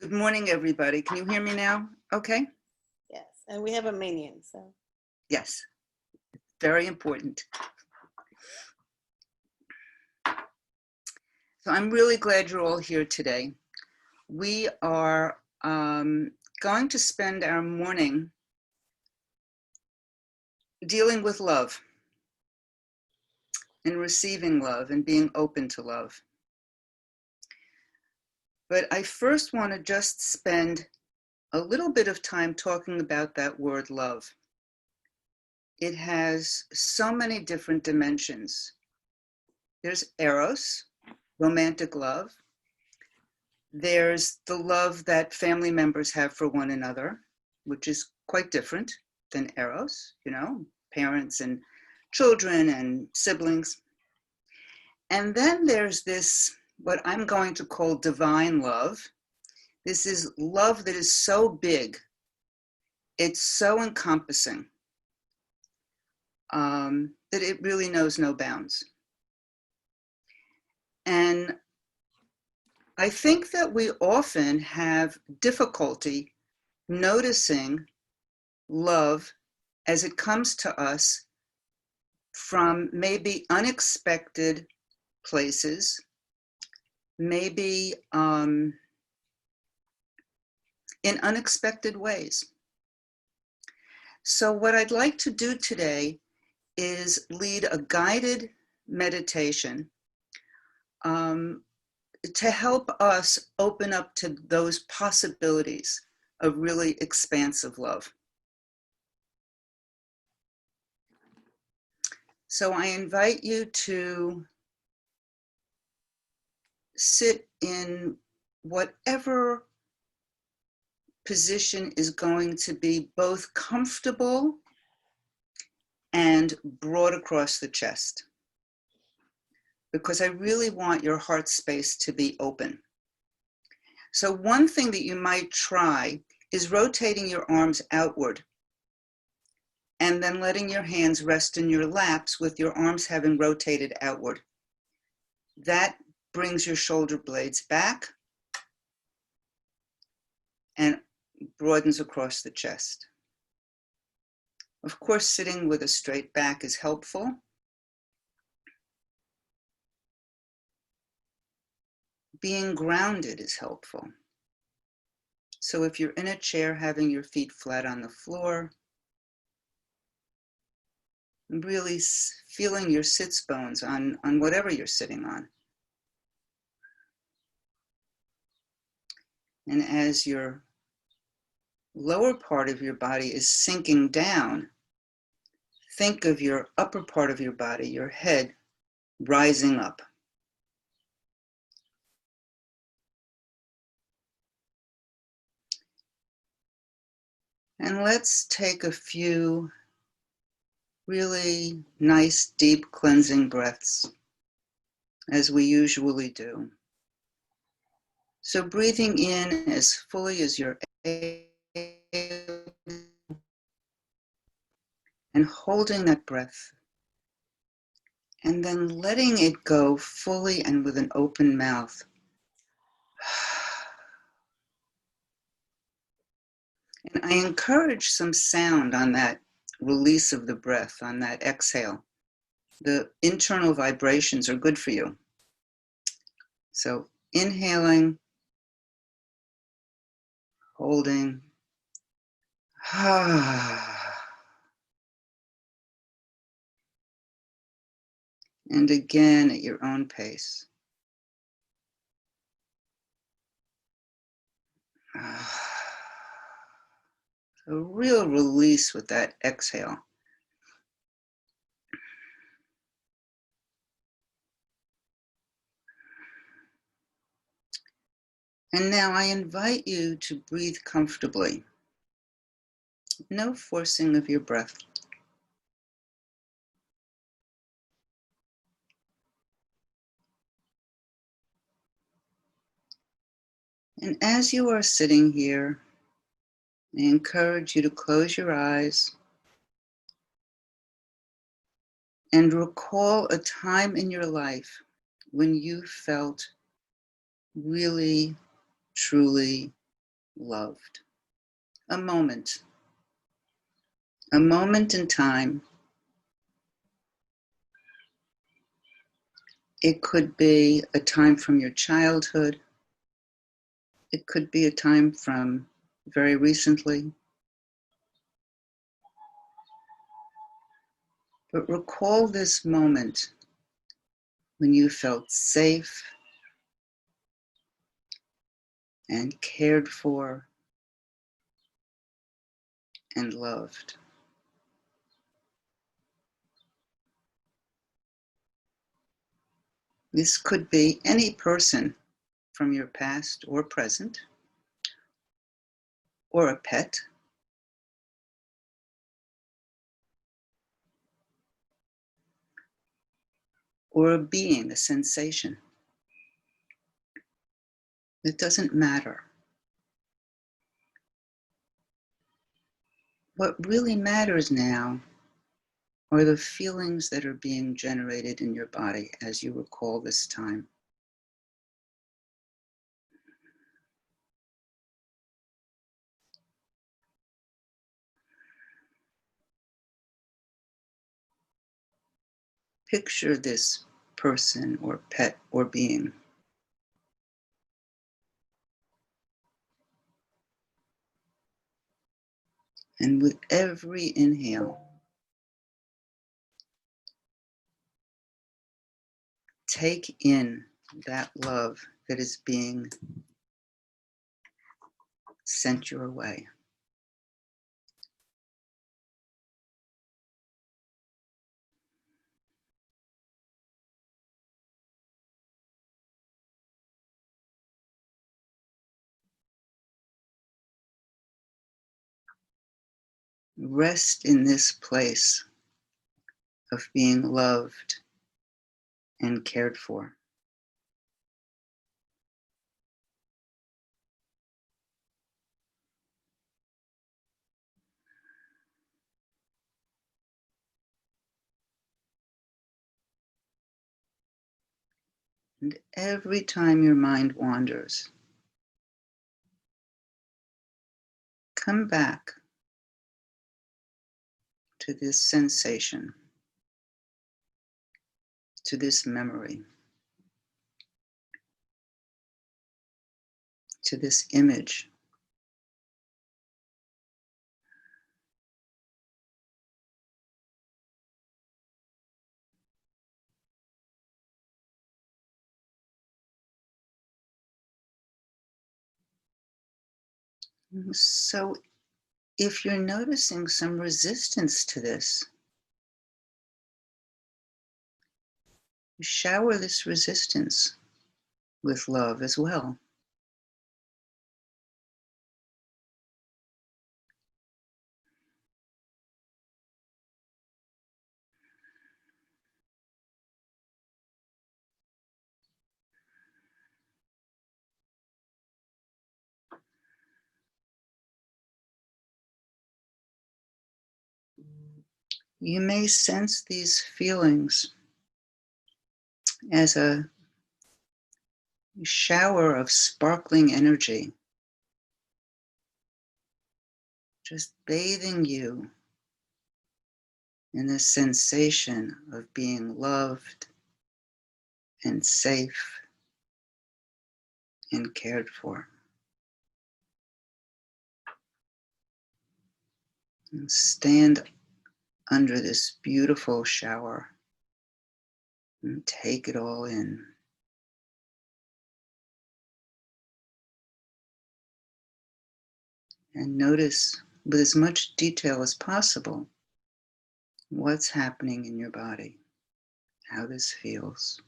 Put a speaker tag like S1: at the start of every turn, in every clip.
S1: Good morning, everybody. Can you hear me now? Okay.
S2: Yes, and we have a minion, so.
S1: Yes, very important. So I'm really glad you're all here today. We are going to spend our morning dealing with love and receiving love and being open to love. But I first want to just spend a little bit of time talking about that word love. It has so many different dimensions. There's eros, romantic love. There's the love that family members have for one another, which is quite different than eros, parents and children and siblings. And then there's this, what I'm going to call divine love. This is love that is so big, it's so encompassing, that it really knows no bounds. And I think that we often have difficulty noticing love as it comes to us from maybe unexpected places, maybe in unexpected ways. So what I'd like to do today is lead a guided meditation to help us open up to those possibilities of really expansive love. So I invite you to sit in whatever position is going to be both comfortable and broad across the chest, because I really want your heart space to be open. So one thing that you might try is rotating your arms outward and then letting your hands rest in your laps with your arms having rotated outward. That brings your shoulder blades back and broadens across the chest. Of course, sitting with a straight back is helpful. Being grounded is helpful. So if you're in a chair, having your feet flat on the floor, really feeling your sits bones on whatever you're sitting on. And as your lower part of your body is sinking down, think of your upper part of your body, your head, rising up. And let's take a few really nice, deep cleansing breaths, as we usually do. So breathing in as fully as you're able and holding that breath, and then letting it go fully and with an open mouth. And I encourage some sound on that release of the breath, on that exhale. The internal vibrations are good for you. So inhaling, holding, and again at your own pace. A real release with that exhale. And now I invite you to breathe comfortably. No forcing of your breath. And as you are sitting here, I encourage you to close your eyes and recall a time in your life when you felt really, truly loved. A moment in time. It could be a time from your childhood. It could be a time from very recently. But recall this moment when you felt safe and cared for and loved. This could be any person from your past or present, or a pet, or a being, a sensation. It doesn't matter. What really matters now are the feelings that are being generated in your body as you recall this time. Picture this person or pet or being. And with every inhale, take in that love that is being sent your way. Rest in this place of being loved and cared for. And every time your mind wanders, come back to this sensation, to this memory, to this image. So if you're noticing some resistance to this, shower this resistance with love as well. You may sense these feelings as a shower of sparkling energy, just bathing you in the sensation of being loved and safe and cared for. And stand under this beautiful shower and take it all in. And notice with as much detail as possible what's happening in your body, how this feels.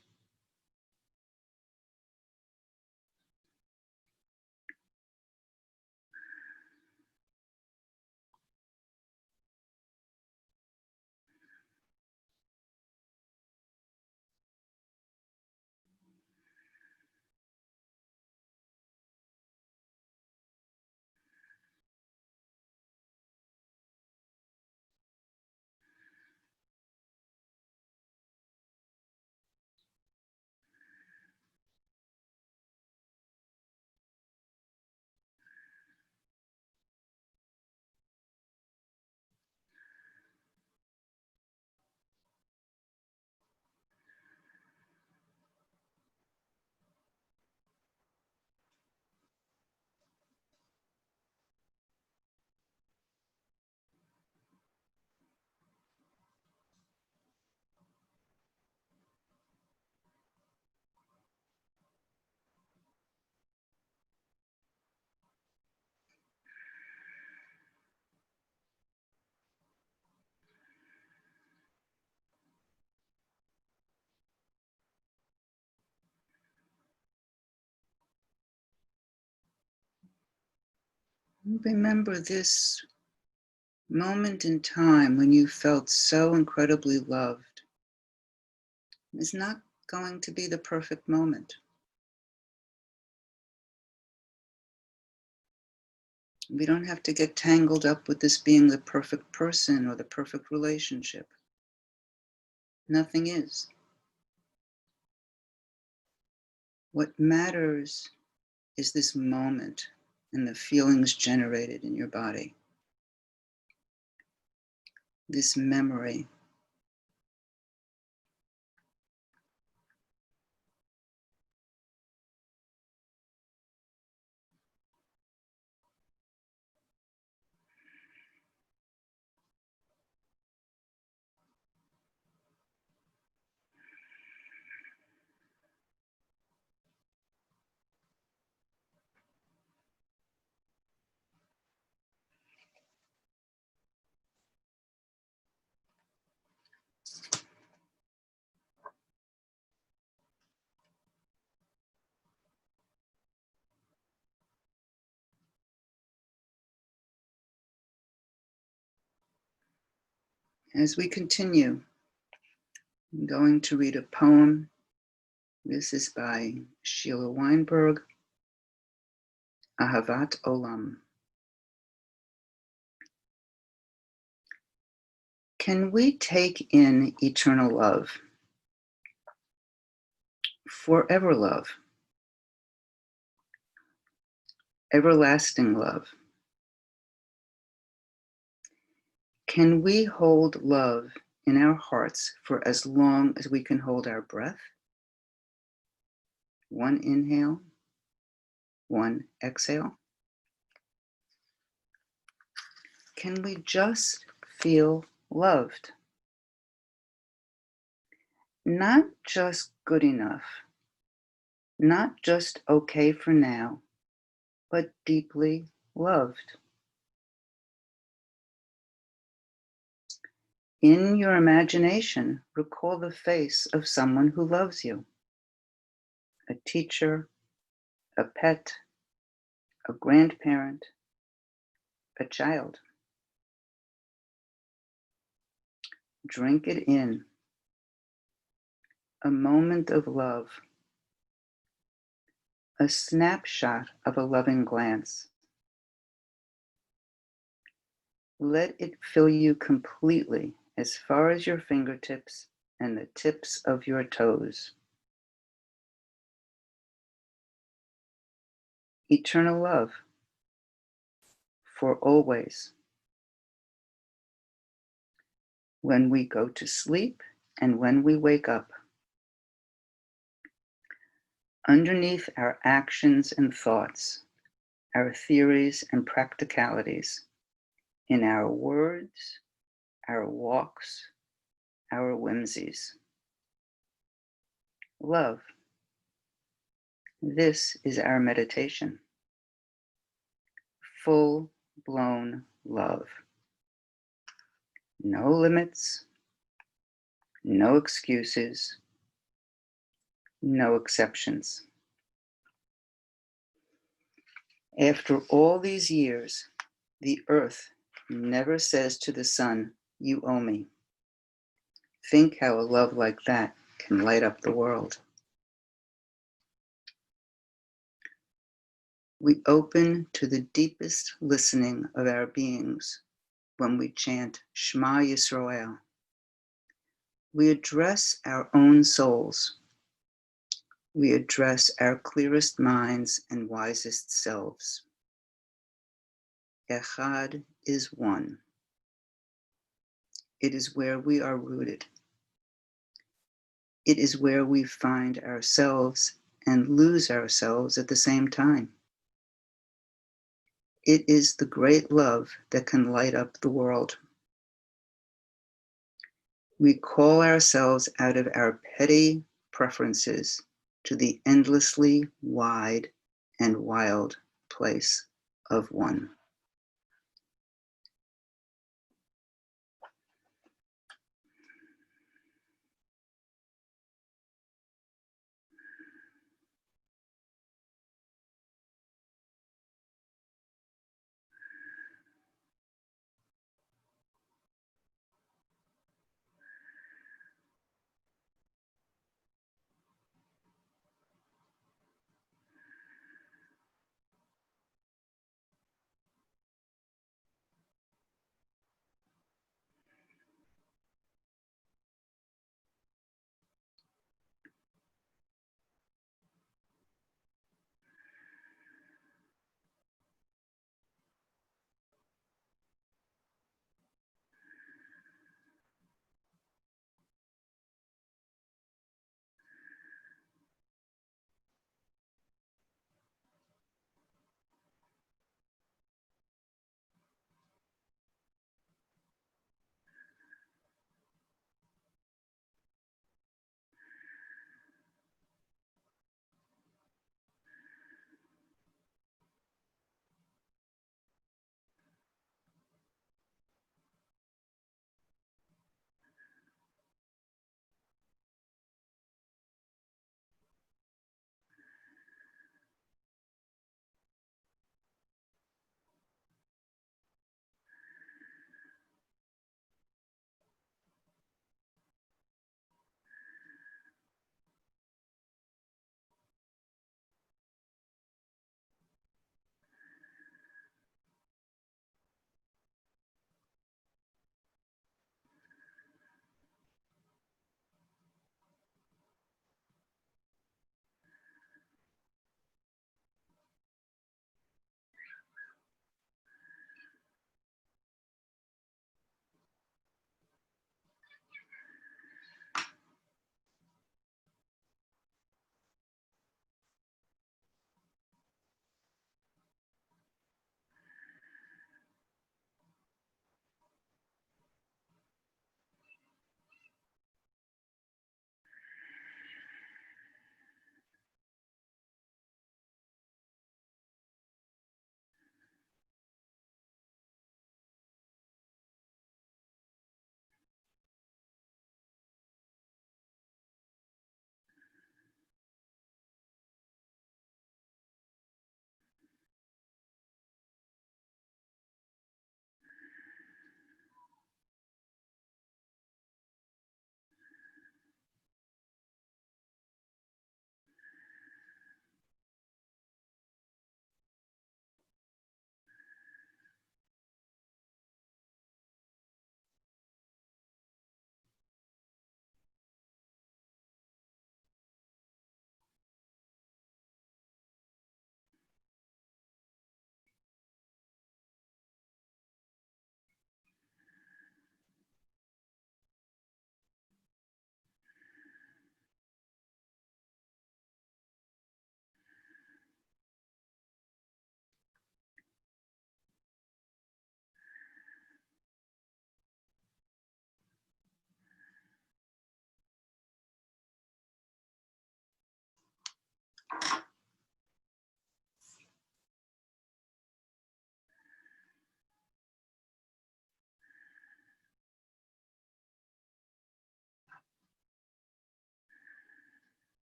S1: Remember this moment in time when you felt so incredibly loved is not going to be the perfect moment. We don't have to get tangled up with this being the perfect person or the perfect relationship. Nothing is. What matters is this moment and the feelings generated in your body, this memory. As we continue, I'm going to read a poem. This is by Sheila Weinberg, Ahavat Olam. Can we take in eternal love, forever love, everlasting love? Can we hold love in our hearts for as long as we can hold our breath? One inhale, one exhale. Can we just feel loved? Not just good enough, not just okay for now, but deeply loved. In your imagination, recall the face of someone who loves you. A teacher, a pet, a grandparent, a child. Drink it in. A moment of love. A snapshot of a loving glance. Let it fill you completely as far as your fingertips and the tips of your toes. Eternal love for always. When we go to sleep and when we wake up. Underneath our actions and thoughts, our theories and practicalities, in our words, our walks, our whimsies. Love. This is our meditation. Full-blown love. No limits, no excuses, no exceptions. After all these years, the earth never says to the sun, "You owe me." Think how a love like that can light up the world. We open to the deepest listening of our beings when we chant Shema Yisrael. We address our own souls. We address our clearest minds and wisest selves. Echad is one. It is where we are rooted. It is where we find ourselves and lose ourselves at the same time. It is the great love that can light up the world. We call ourselves out of our petty preferences to the endlessly wide and wild place of one.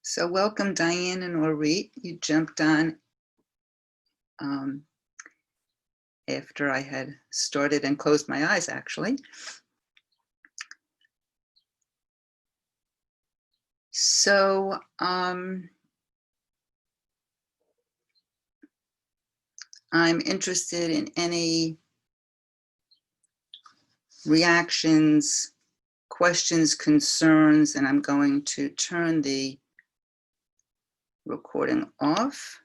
S1: So welcome, Diane and Orit. You jumped on after I had started and closed my eyes, actually. So I'm interested in any reactions, questions, concerns, and I'm going to turn the recording off.